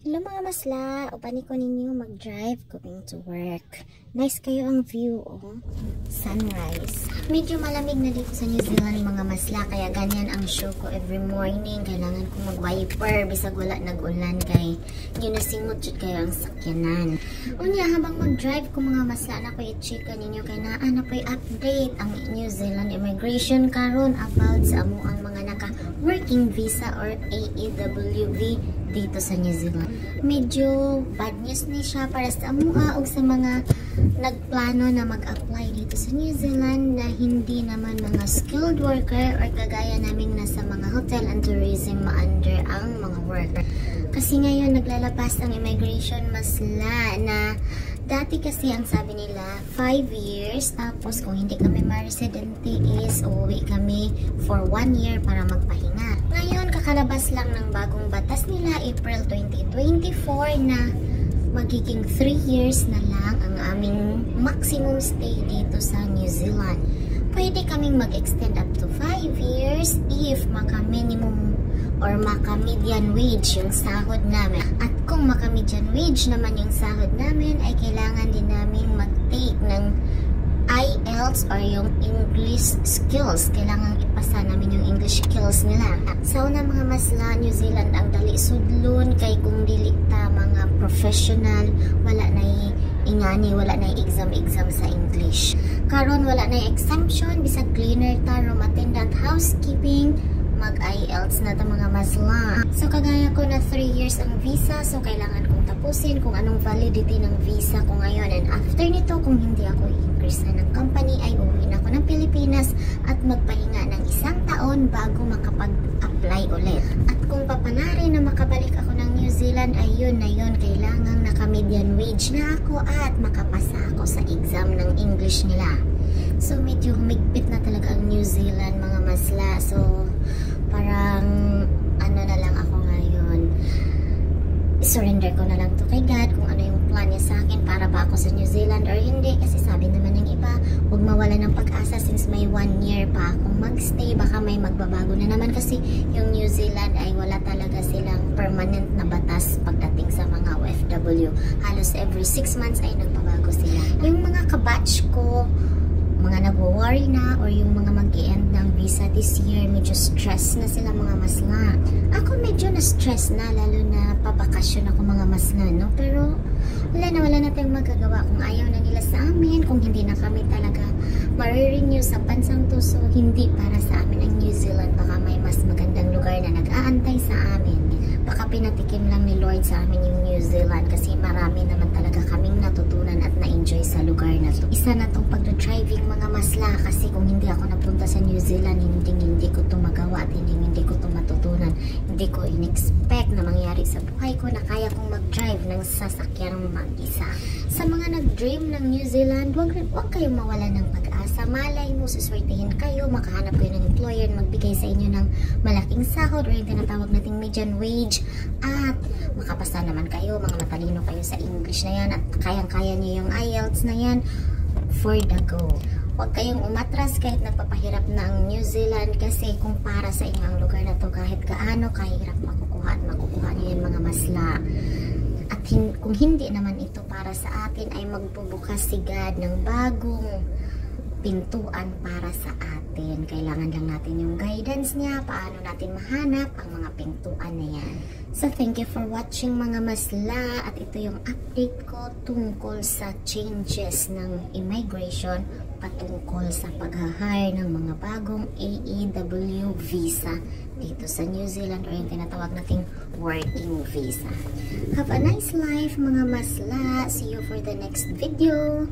Hello mga masla, upani ko ninyo mag-drive going to work. Nice kayo ang view, oh. Sunrise. Medyo malamig na dito sa New Zealand mga masla, kaya ganyan ang show ko every morning. Kailangan ko mag-wiper, bisag wala nag-ulan kay yun na singot jud kayo ang sakyanan. Unya, habang mag-drive ko mga masla, na ko i-chika ninyo kay naan na po update ang New Zealand immigration karon about sa amo ang mga naka-working visa or AEWV dito sa New Zealand. Medyo bad news ni siya para sa amuha o sa mga nagplano na mag-apply dito sa New Zealand na hindi naman mga skilled worker or kagaya naming nasa mga hotel and tourism ma-under ang mga worker. Kasi ngayon naglalabas ang immigration masla na dati kasi ang sabi nila 5 years, tapos kung hindi kami ma-residente is uuwi kami for 1 year para magpahinga. Ngayon kakalabas lang ng bagong batas nila April 2024 na magiging 3 years na lang ang aming maximum stay dito sa New Zealand. Pwede kaming mag-extend up to 5 years if maka-minimum or maka-median wage yung sahod namin. At kung maka-median wage naman yung sahod namin, ay kailangan din namin mag-take ng IELTS or yung English skills. Kailangan ipasa namin yung English skills nila. So na mga masla, New Zealand ang dali sudlon kay kung dili ta mga professional, wala na ingani, wala na exam sa English. Karon wala na exemption, bisag cleaner ta, room attendant, housekeeping, mag-IELTS na ta mga masla. So kagaya ko na 3 years ang visa, so kailangan kong tapusin kung anong validity ng visa ko ngayon. And after nito, kung hindi ako i-increase na ng company, ay uuwi na ako ng Pilipinas at magpahinga ng 1 taon bago makapag-apply ulit. At kung papanari na makabalik ako ng New Zealand, ay yun na yun, kailangan naka-median wage na ako at makapasa ako sa exam ng English nila. So medyo humigpit na talaga ang New Zealand mga masla. So parang ano na lang ako ngayon, surrender ko na lang to kay God kung ano yung plan niya sa akin, para ba ako sa New Zealand or hindi. Kasi sabi naman ng iba, huwag mawala ng pag-asa since may 1 year pa akong magstay, baka may magbabago na naman kasi yung New Zealand ay wala talaga silang permanent na batas pagdating sa mga OFW. Halos every 6 months ay nagbabago sila. Yung mga kabatch ko, mga nagwo-worry na or yung mga mag-i-end ng visa this year, medyo stress na sila mga masla. Ako medyo na-stress na, lalo na pabakasyon ako mga masla, no? Pero wala na tayong magagawa kung ayaw na nila sa amin, kung hindi na kami talaga marirenew sa bansang to. So hindi para sa amin ang New Zealand, baka may mas magandang lugar na nag-aantay sa amin. Baka pinatikim lang ni Lord sa amin yung New Zealand kasi marami naman talaga kaming natutunan at na-enjoy sa lugar na to. Isa na tong pag-driving mga masla, kasi kung hindi ako napunta sa New Zealand, hindi ko to magawa at hindi ko to matutunan. Hindi ko in-expect na mangyari sa buhay ko na kaya kong mag-drive ng sasakyan mag-isa. Sa mga nag-dream ng New Zealand, huwag kayong mawala ng pag-asa. Malay mo, suswertihin kayo, makahanap kayo ng employer na magbigay sa inyo ng malaking sahod or yung tinatawag nating median wage, at makapasa naman kayo, mga matalino kayo sa English na yan at kayang-kaya nyo yung IELTS na yan, for the go. Huwag kayong umatras kahit nagpapahirap na ang New Zealand, kasi kung para sa inyo ang lugar na to, kahit gaano kahirap makukuha nyo yan mga masla. At kung hindi naman ito para sa atin, ay magbubukas si God ng bagong pintuan para sa atin. Kailangan lang natin yung guidance niya, paano natin mahanap ang mga pintuan na yan. So thank you for watching mga masla, at ito yung update ko tungkol sa changes ng immigration patungkol sa pag-hire ng mga bagong AEW visa dito sa New Zealand or yung tinatawag nating working visa. Have a nice life mga masla. See you for the next video.